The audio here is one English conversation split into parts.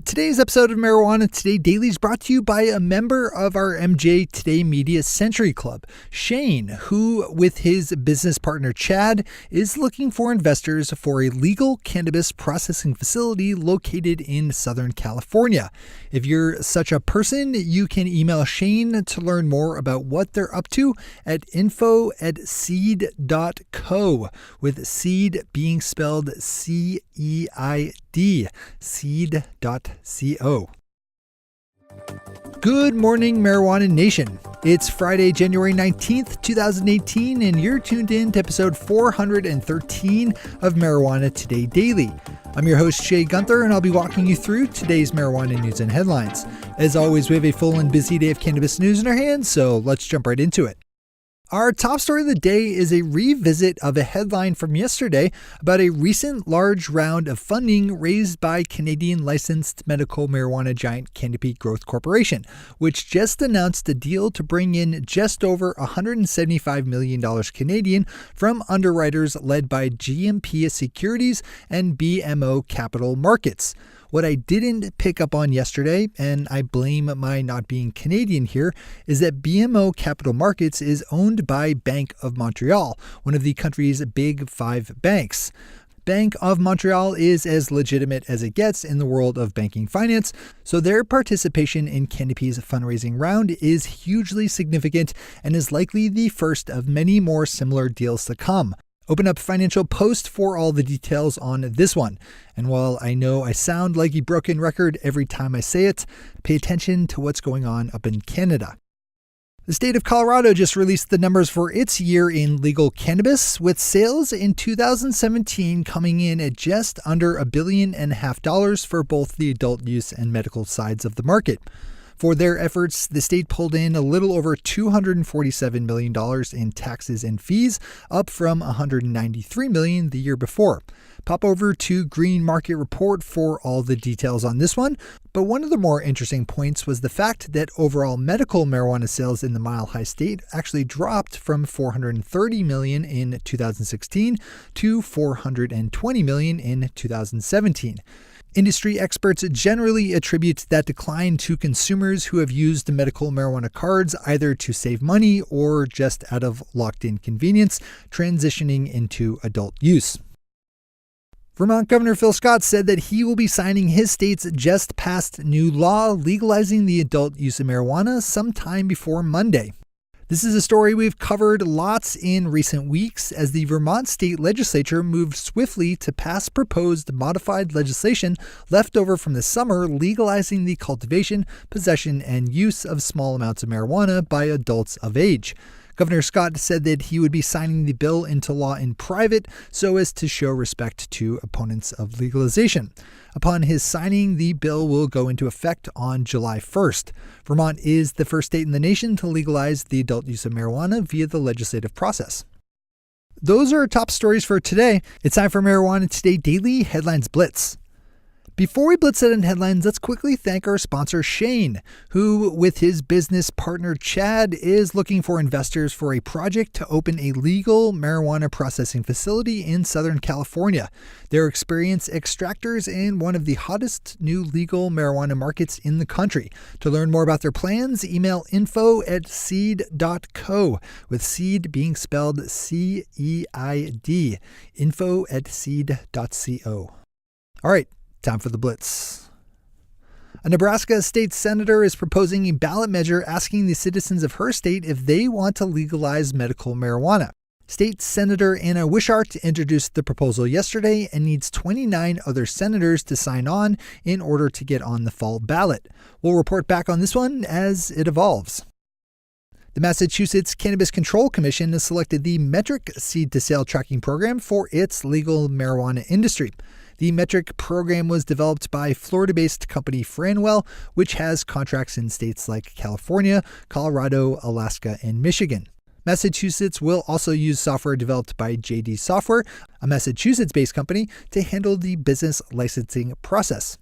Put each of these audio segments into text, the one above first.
Today's episode of Marijuana Today Daily is brought to you by a member of our MJ Today Media Century Club, Shane, who, with his business partner Chad, is looking for investors for a legal cannabis processing facility located in Southern California. If you're such a person, you can email Shane to learn more about what they're up to at info@seed.co, with seed being spelled C-E-I-D, seed.co. Good morning, Marijuana Nation. It's Friday, January 19th, 2018, and you're tuned in to episode 413 of Marijuana Today Daily. I'm your host, Shay Gunther, and I'll be walking you through today's marijuana news and headlines. As always, we have a full and busy day of cannabis news in our hands, so let's jump right into it. Our top story of the day is a revisit of a headline from yesterday about a recent large round of funding raised by Canadian licensed medical marijuana giant Canopy Growth Corporation, which just announced a deal to bring in just over $175 million Canadian from underwriters led by GMP Securities and BMO Capital Markets. What I didn't pick up on yesterday, and I blame my not being Canadian here, is that BMO Capital Markets is owned by Bank of Montreal, one of the country's big five banks. Bank of Montreal is as legitimate as it gets in the world of banking finance, so their participation in Canopy's fundraising round is hugely significant and is likely the first of many more similar deals to come. Open up Financial Post for all the details on this one. And while I know I sound like a broken record every time I say it, pay attention to what's going on up in Canada. The state of Colorado just released the numbers for its year in legal cannabis, with sales in 2017 coming in at just under $1.5 billion for both the adult use and medical sides of the market. For their efforts, the state pulled in a little over $247 million in taxes and fees, up from $193 million the year before. Pop over to Green Market Report for all the details on this one. But one of the more interesting points was the fact that overall medical marijuana sales in the Mile High State actually dropped from $430 million in 2016 to $420 million in 2017. Industry experts generally attribute that decline to consumers who have used medical marijuana cards either to save money or just out of locked-in convenience, transitioning into adult use. Vermont Governor Phil Scott said that he will be signing his state's just passed new law legalizing the adult use of marijuana sometime before Monday. This is a story we've covered lots in recent weeks as the Vermont state legislature moved swiftly to pass proposed modified legislation left over from the summer legalizing the cultivation, possession, and use of small amounts of marijuana by adults of age. Governor Scott said that he would be signing the bill into law in private so as to show respect to opponents of legalization. Upon his signing, the bill will go into effect on July 1st. Vermont is the first state in the nation to legalize the adult use of marijuana via the legislative process. Those are our top stories for today. It's time for Marijuana Today Daily Headlines Blitz. Before we blitz it in headlines, let's quickly thank our sponsor, Shane, who, with his business partner, Chad, is looking for investors for a project to open a legal marijuana processing facility in Southern California. They're experienced extractors in one of the hottest new legal marijuana markets in the country. To learn more about their plans, email info@seed.co, with seed being spelled C-E-I-D, info@seed.co. All right. Time for the Blitz. A Nebraska state senator is proposing a ballot measure asking the citizens of her state if they want to legalize medical marijuana. State Senator Anna Wishart introduced the proposal yesterday and needs 29 other senators to sign on in order to get on the fall ballot. We'll report back on this one as it evolves. The Massachusetts Cannabis Control Commission has selected the Metrc seed-to-sale tracking program for its legal marijuana industry. The Metrc program was developed by Florida-based company Franwell, which has contracts in states like California, Colorado, Alaska, and Michigan. Massachusetts will also use software developed by JD Software, a Massachusetts-based company, to handle the business licensing process.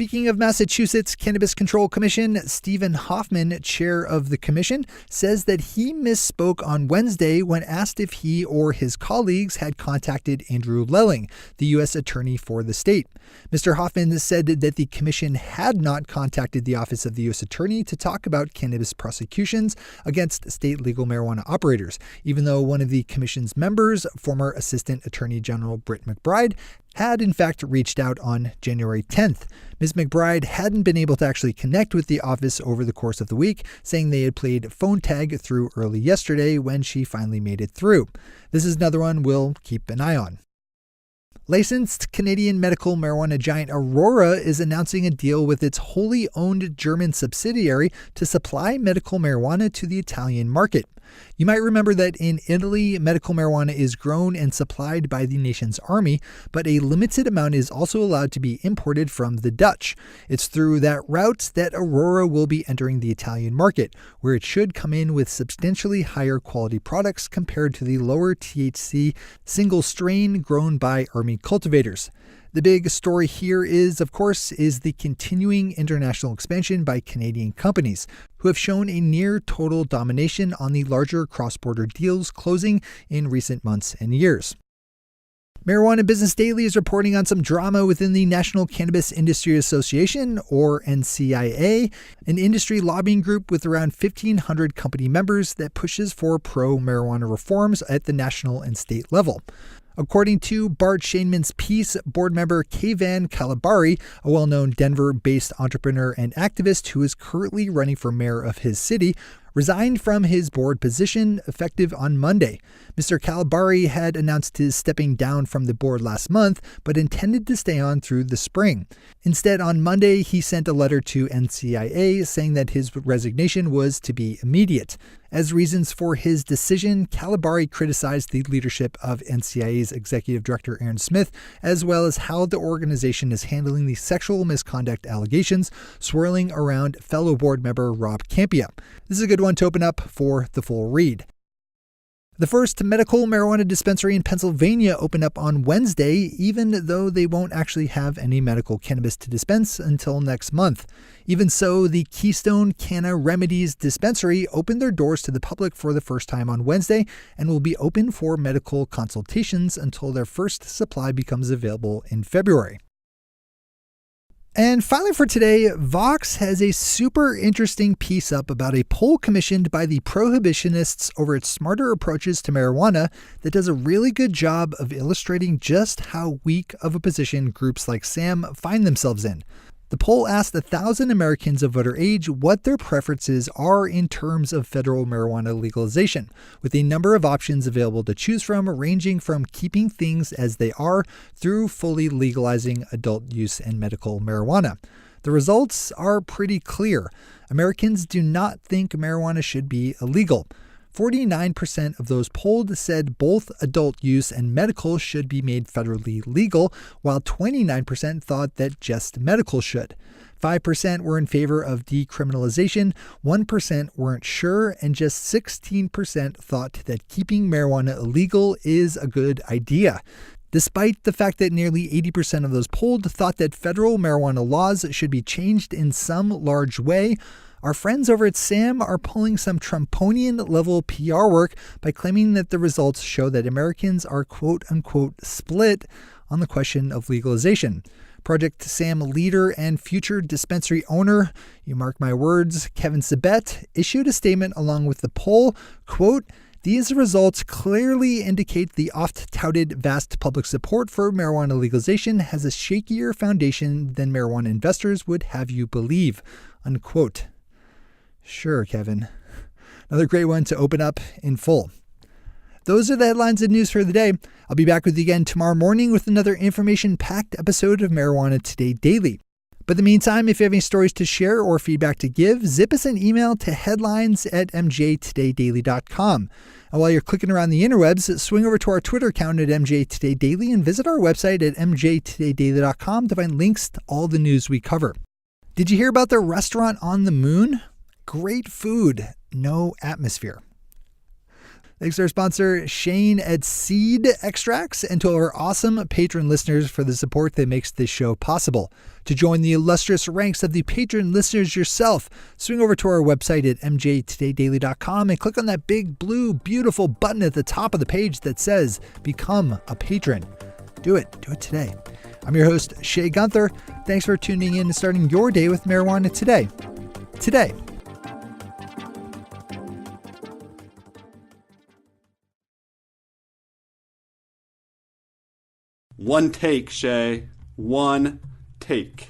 Speaking of Massachusetts Cannabis Control Commission, Stephen Hoffman, chair of the commission, says that he misspoke on Wednesday when asked if he or his colleagues had contacted Andrew Lelling, the U.S. attorney for the state. Mr. Hoffman said that the commission had not contacted the office of the U.S. attorney to talk about cannabis prosecutions against state legal marijuana operators, even though one of the commission's members, former Assistant Attorney General Britt McBride, had in fact reached out on January 10th. Ms. McBride hadn't been able to actually connect with the office over the course of the week, saying they had played phone tag through early yesterday when she finally made it through. This is another one we'll keep an eye on. Licensed Canadian medical marijuana giant Aurora is announcing a deal with its wholly owned German subsidiary to supply medical marijuana to the Italian market. You might remember that in Italy, medical marijuana is grown and supplied by the nation's army, but a limited amount is also allowed to be imported from the Dutch. It's through that route that Aurora will be entering the Italian market, where it should come in with substantially higher quality products compared to the lower THC single strain grown by army cultivators. The big story here is, of course, the continuing international expansion by Canadian companies, who have shown a near total domination on the larger cross-border deals closing in recent months and years. Marijuana Business Daily is reporting on some drama within the National Cannabis Industry Association, or NCIA, an industry lobbying group with around 1,500 company members that pushes for pro-marijuana reforms at the national and state level. According to Bart Shainman's piece, board member Kevan Kalabari, a well-known Denver-based entrepreneur and activist who is currently running for mayor of his city, resigned from his board position effective on Monday. Mr. Kalabari had announced his stepping down from the board last month, but intended to stay on through the spring. Instead, on Monday, he sent a letter to NCIA saying that his resignation was to be immediate. As reasons for his decision, Kalabari criticized the leadership of NCIA's executive director Aaron Smith, as well as how the organization is handling the sexual misconduct allegations swirling around fellow board member Rob Campia. This is a good one to open up for the full read. The first medical marijuana dispensary in Pennsylvania opened up on Wednesday, even though they won't actually have any medical cannabis to dispense until next month. Even so, the Keystone Cannabis Remedies dispensary opened their doors to the public for the first time on Wednesday and will be open for medical consultations until their first supply becomes available in February. And finally for today, Vox has a super interesting piece up about a poll commissioned by the prohibitionists over its smarter approaches to marijuana that does a really good job of illustrating just how weak of a position groups like SAM find themselves in. The poll asked 1,000 Americans of voter age what their preferences are in terms of federal marijuana legalization, with a number of options available to choose from, ranging from keeping things as they are through fully legalizing adult use and medical marijuana. The results are pretty clear. Americans do not think marijuana should be illegal. 49% of those polled said both adult use and medical should be made federally legal, while 29% thought that just medical should. 5% were in favor of decriminalization, 1% weren't sure, and just 16% thought that keeping marijuana illegal is a good idea. Despite the fact that nearly 80% of those polled thought that federal marijuana laws should be changed in some large way, our friends over at SAM are pulling some Trumponian-level PR work by claiming that the results show that Americans are quote-unquote split on the question of legalization. Project SAM leader and future dispensary owner, you mark my words, Kevin Sabet, issued a statement along with the poll, quote, "These results clearly indicate the oft-touted vast public support for marijuana legalization has a shakier foundation than marijuana investors would have you believe," unquote. Sure, Kevin. Another great one to open up in full. Those are the headlines and news for the day. I'll be back with you again tomorrow morning with another information-packed episode of Marijuana Today Daily. But in the meantime, if you have any stories to share or feedback to give, zip us an email to headlines@mjtodaydaily.com. And while you're clicking around the interwebs, swing over to our Twitter account at mjtodaydaily and visit our website at mjtodaydaily.com to find links to all the news we cover. Did you hear about the restaurant on the moon? Great food, no atmosphere. Thanks to our sponsor, Shane at Seed Extracts, and to our awesome patron listeners for the support that makes this show possible. To join the illustrious ranks of the patron listeners yourself, swing over to our website at mjtodaydaily.com and click on that big, blue, beautiful button at the top of the page that says, Become a Patron. Do it. Do it today. I'm your host, Shay Gunther. Thanks for tuning in and starting your day with marijuana today. Today. One take, Shay. One take.